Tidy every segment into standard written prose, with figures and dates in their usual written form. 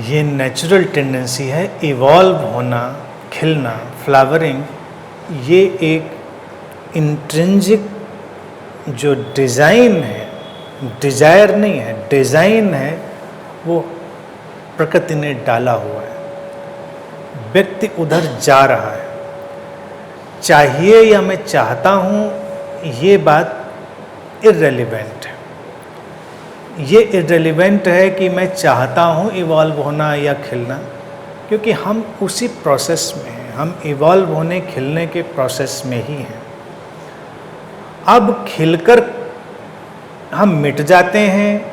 ये natural tendency है, evolve होना, खिलना, फ्लावरिंग। ये एक इंट्रिंसिक जो डिज़ाइन है, डिज़ायर नहीं है, डिज़ाइन है, वो प्रकृति ने डाला हुआ है। व्यक्ति उधर जा रहा है, चाहिए या मैं चाहता हूँ, ये बात इर्रेलेवेंट है। ये इर्रेलेवेंट है कि मैं चाहता हूँ इवॉल्व होना या खिलना, क्योंकि हम उसी प्रोसेस में हैं, हम इवॉल्व होने खिलने के प्रोसेस में ही हैं। अब खिलकर हम मिट जाते हैं,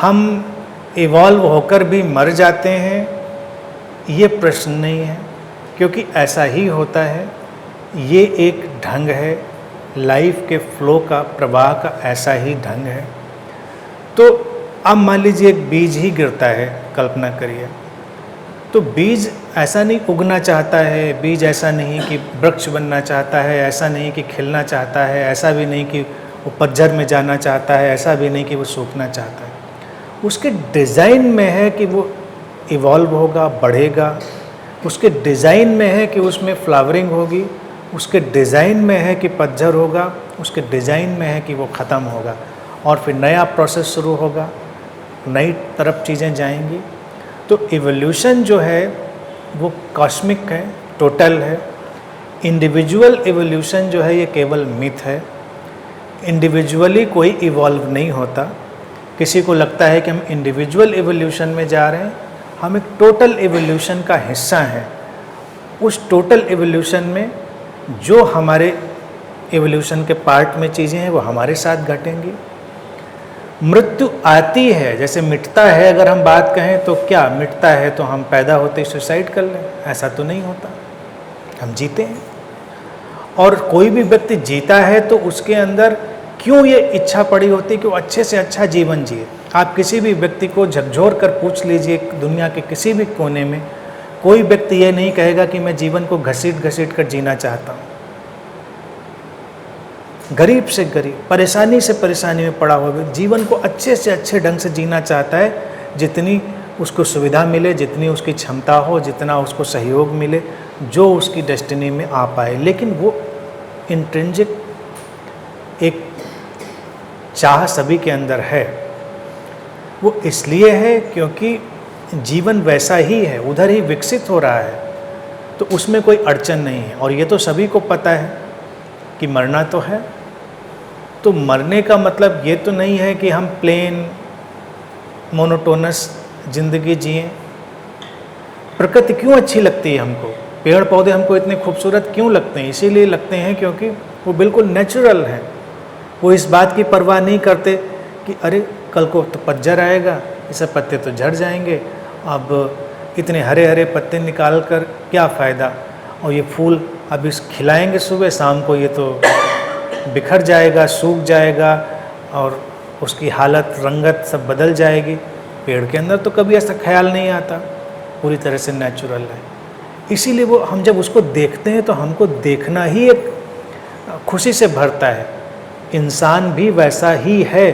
हम इवॉल्व होकर भी मर जाते हैं, ये प्रश्न नहीं है, क्योंकि ऐसा ही होता है। ये एक ढंग है, लाइफ के फ्लो का, प्रवाह का ऐसा ही ढंग है। तो अब मान लीजिए एक बीज ही गिरता है, कल्पना करिए, तो बीज ऐसा नहीं उगना चाहता है, बीज ऐसा नहीं कि वृक्ष बनना चाहता है, ऐसा नहीं कि खिलना चाहता है, ऐसा भी नहीं कि वो पतझड़ में जाना चाहता है, ऐसा भी नहीं कि वो सूखना चाहता है। उसके डिज़ाइन में है कि वो इवॉल्व होगा, बढ़ेगा। उसके डिज़ाइन में है कि उसमें फ्लावरिंग होगी, उसके डिज़ाइन में है कि पतझड़ होगा, उसके डिज़ाइन में है कि वो ख़त्म होगा और फिर नया प्रोसेस शुरू होगा, नई तरफ चीज़ें जाएंगी। तो इवोल्यूशन जो है वो कॉस्मिक है, टोटल है। इंडिविजुअल इवोल्यूशन जो है ये केवल मिथ है। इंडिविजुअली कोई इवॉल्व नहीं होता। किसी को लगता है कि हम इंडिविजुअल इवोल्यूशन में जा रहे हैं, हम एक टोटल इवोल्यूशन का हिस्सा हैं। उस टोटल इवोल्यूशन में जो हमारे इवोल्यूशन के पार्ट में चीज़ें हैं वो हमारे साथ घटेंगी। मृत्यु आती है, जैसे मिटता है, अगर हम बात कहें तो क्या मिटता है तो हम पैदा होते ही सुसाइड कर लें? ऐसा तो नहीं होता, हम जीते हैं। और कोई भी व्यक्ति जीता है तो उसके अंदर क्यों ये इच्छा पड़ी होती है कि वो अच्छे से अच्छा जीवन जिए। आप किसी भी व्यक्ति को झकझोर कर पूछ लीजिए, दुनिया के किसी भी कोने में कोई व्यक्ति ये नहीं कहेगा कि मैं जीवन को घसीट घसीट कर जीना चाहता हूँ। गरीब से गरीब, परेशानी से परेशानी में पड़ा हुआ व्यक्ति जीवन को अच्छे से अच्छे ढंग से जीना चाहता है, जितनी उसको सुविधा मिले, जितनी उसकी क्षमता हो, जितना उसको सहयोग मिले, जो उसकी डेस्टिनी में आ पाए। लेकिन वो इंट्रिंसिक एक चाह सभी के अंदर है। वो इसलिए है क्योंकि जीवन वैसा ही है, उधर ही विकसित हो रहा है, तो उसमें कोई अड़चन नहीं है। और ये तो सभी को पता है कि मरना तो है। तो मरने का मतलब ये तो नहीं है कि हम प्लेन मोनोटोनस ज़िंदगी जिएं। प्रकृति क्यों अच्छी लगती है हमको? पेड़ पौधे हमको इतने खूबसूरत क्यों लगते हैं? इसीलिए लगते हैं क्योंकि वो बिल्कुल नेचुरल हैं। वो इस बात की परवाह नहीं करते कि अरे कल को तो पतझड़ आएगा, ये सब पत्ते तो झड़ जाएंगे, अब इतने हरे हरे पत्ते निकाल कर क्या फ़ायदा, और ये फूल अब इस खिलाएंगे सुबह, शाम को ये तो बिखर जाएगा, सूख जाएगा और उसकी हालत, रंगत सब बदल जाएगी। पेड़ के अंदर तो कभी ऐसा ख्याल नहीं आता, पूरी तरह से नेचुरल है। इसीलिए वो हम जब उसको देखते हैं तो हमको देखना ही एक खुशी से भरता है। इंसान भी वैसा ही है,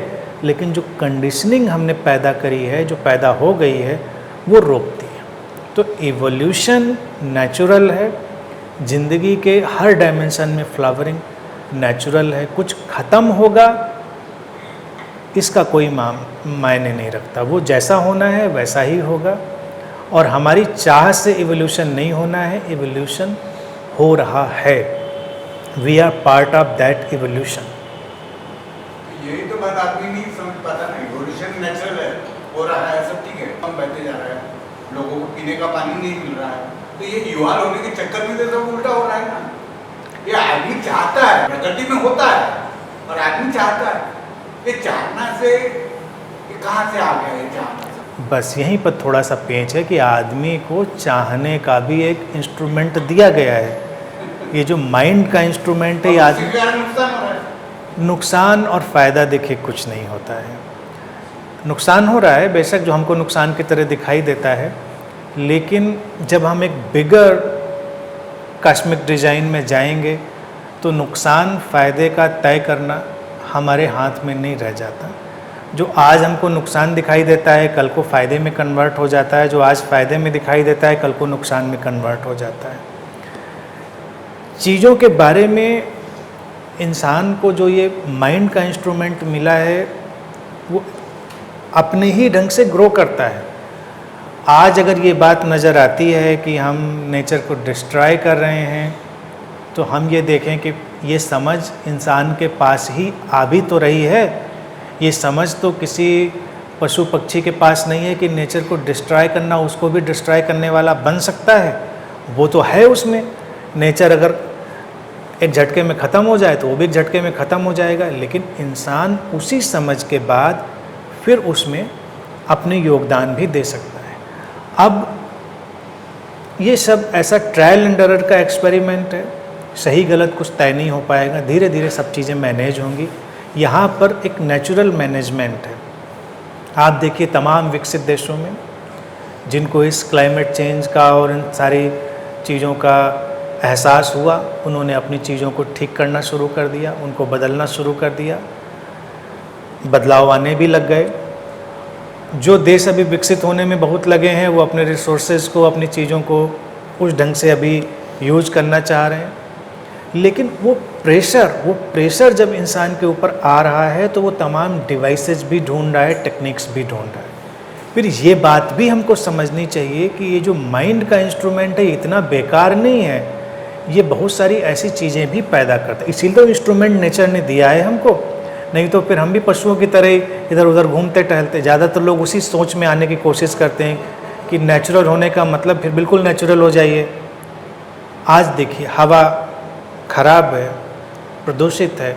लेकिन जो कंडीशनिंग हमने पैदा करी है, जो पैदा हो गई है, वो रोकती है। तो इवोल्यूशन नेचुरल है। ज़िंदगी के हर डायमेंशन में फ्लावरिंग नेचुरल है। कुछ ख़त्म होगा इसका कोई मायने नहीं रखता, वो जैसा होना है वैसा ही होगा। और हमारी चाह से इवोल्यूशन नहीं होना है, इवोल्यूशन हो रहा है। We are part of that evolution. यही तो बात आदमी नहीं समझ पाता ना। इवोल्यूशन नेचुरल है, हो रहा है, सब ठीक है, हम बैठे जा रहे हैं, लोगों को पीने का पानी नहीं मिल रहा है, तो ये इवॉल्व होने के चक्कर में तो सब उल्टा हो रहा है ना। ये आदमी चाहता है, प्रकृति में होता है और आदमी चाहता है। ये चाहना से ये कहाँ से आ गया? ये चाहना बस यहीं पर थोड़ा सा पेंच है कि आदमी को चाहने का भी एक इंस्ट्रूमेंट दिया गया है। ये जो माइंड का इंस्ट्रूमेंट है, आदमी नुकसान हो रहा है। नुकसान और फ़ायदा देखिए कुछ नहीं होता है। नुकसान हो रहा है बेशक, जो हमको नुकसान की तरह दिखाई देता है, लेकिन जब हम एक बिगर कॉस्मिक डिज़ाइन में जाएंगे तो नुकसान फ़ायदे का तय करना हमारे हाथ में नहीं रह जाता। जो आज हमको नुकसान दिखाई देता है कल को फ़ायदे में कन्वर्ट हो जाता है, जो आज फ़ायदे में दिखाई देता है कल को नुकसान में कन्वर्ट हो जाता है। चीज़ों के बारे में इंसान को जो ये माइंड का इंस्ट्रूमेंट मिला है वो अपने ही ढंग से ग्रो करता है। आज अगर ये बात नज़र आती है कि हम नेचर को डिस्ट्रॉय कर रहे हैं, तो हम ये देखें कि ये समझ इंसान के पास ही आ भी तो रही है। ये समझ तो किसी पशु पक्षी के पास नहीं है कि नेचर को डिस्ट्रॉय करना उसको भी डिस्ट्रॉय करने वाला बन सकता है। वो तो है उसमें। नेचर अगर एक झटके में ख़त्म हो जाए तो वो भी एक झटके में ख़त्म हो जाएगा, लेकिन इंसान उसी समझ के बाद फिर उसमें अपने योगदान भी दे सकता है। अब ये सब ऐसा ट्रायल एंड एरर का एक्सपेरिमेंट है, सही गलत कुछ तय नहीं हो पाएगा, धीरे धीरे सब चीज़ें मैनेज होंगी। यहाँ पर एक नेचुरल मैनेजमेंट है। आप देखिए तमाम विकसित देशों में जिनको इस क्लाइमेट चेंज का और इन सारी चीज़ों का एहसास हुआ, उन्होंने अपनी चीज़ों को ठीक करना शुरू कर दिया, उनको बदलना शुरू कर दिया, बदलाव आने भी लग गए। जो देश अभी विकसित होने में बहुत लगे हैं वो अपने रिसोर्सेज को, अपनी चीज़ों को उस ढंग से अभी यूज करना चाह रहे हैं। लेकिन वो प्रेशर जब इंसान के ऊपर आ रहा है तो वो तमाम डिवाइसेस भी ढूंढ रहा है, टेक्निक्स भी ढूंढ रहा है। फिर ये बात भी हमको समझनी चाहिए कि ये जो माइंड का इंस्ट्रूमेंट है इतना बेकार नहीं है, ये बहुत सारी ऐसी चीज़ें भी पैदा करता है। इसीलिए तो इंस्ट्रूमेंट नेचर ने दिया है हमको, नहीं तो फिर हम भी पशुओं की तरह इधर उधर घूमते टहलते। ज़्यादातर लोग उसी सोच में आने की कोशिश करते हैं कि नेचुरल होने का मतलब फिर बिल्कुल नेचुरल हो जाइए। आज देखिए हवा खराब है, प्रदूषित है,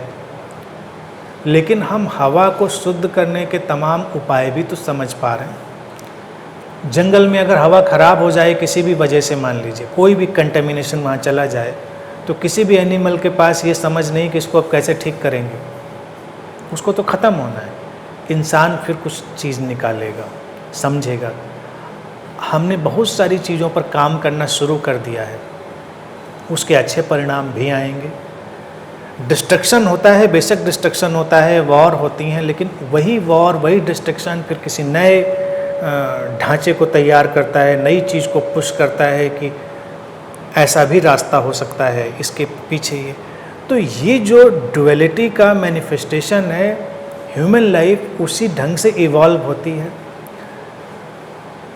लेकिन हम हवा को शुद्ध करने के तमाम उपाय भी तो समझ पा रहे हैं। जंगल में अगर हवा खराब हो जाए किसी भी वजह से, मान लीजिए कोई भी कंटेमिनेशन वहाँ चला जाए, तो किसी भी एनिमल के पास ये समझ नहीं कि इसको अब कैसे ठीक करेंगे, उसको तो ख़त्म होना है। इंसान फिर कुछ चीज़ निकालेगा, समझेगा। हमने बहुत सारी चीज़ों पर काम करना शुरू कर दिया है, उसके अच्छे परिणाम भी आएंगे। डिस्ट्रक्शन होता है, बेशक डिस्ट्रक्शन होता है, वॉर होती हैं, लेकिन वही वॉर, वही डिस्ट्रक्शन फिर किसी नए ढांचे को तैयार करता है, नई चीज़ को पुश करता है कि ऐसा भी रास्ता हो सकता है इसके पीछे। ये तो ये जो डुअलिटी का मैनिफेस्टेशन है, ह्यूमन लाइफ उसी ढंग से इवॉल्व होती है।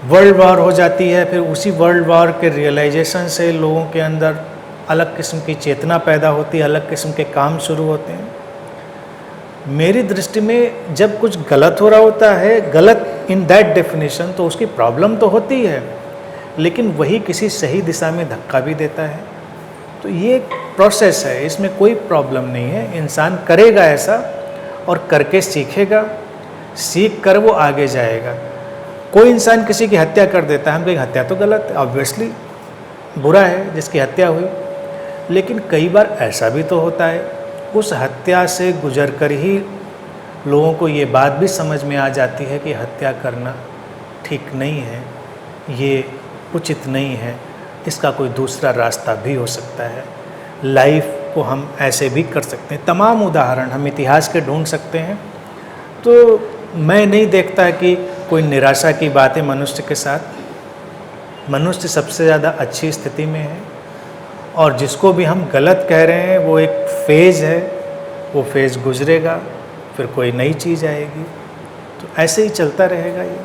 वर्ल्ड वॉर हो जाती है, फिर उसी वर्ल्ड वॉर के रियलाइजेशन से लोगों के अंदर अलग किस्म की चेतना पैदा होती है, अलग किस्म के काम शुरू होते हैं। मेरी दृष्टि में जब कुछ गलत हो रहा होता है, गलत इन दैट डेफिनेशन, तो उसकी प्रॉब्लम तो होती है, लेकिन वही किसी सही दिशा में धक्का भी देता है। तो ये एक प्रोसेस है, इसमें कोई प्रॉब्लम नहीं है। इंसान करेगा ऐसा और करके सीखेगा, सीख कर वो आगे जाएगा। कोई इंसान किसी की हत्या कर देता है, हम कहेंगे हत्या तो गलत है, ऑब्वियसली बुरा है जिसकी हत्या हुई, लेकिन कई बार ऐसा भी तो होता है, उस हत्या से गुजर कर ही लोगों को ये बात भी समझ में आ जाती है कि हत्या करना ठीक नहीं है, ये उचित नहीं है, इसका कोई दूसरा रास्ता भी हो सकता है। लाइफ को हम ऐसे भी कर सकते हैं, तमाम उदाहरण हम इतिहास के ढूंढ सकते हैं। तो मैं नहीं देखता कि कोई निराशा की बात है मनुष्य के साथ। मनुष्य सबसे ज़्यादा अच्छी स्थिति में है, और जिसको भी हम गलत कह रहे हैं वो एक फेज़ है, वो फेज़ गुजरेगा, फिर कोई नई चीज़ आएगी। तो ऐसे ही चलता रहेगा ये।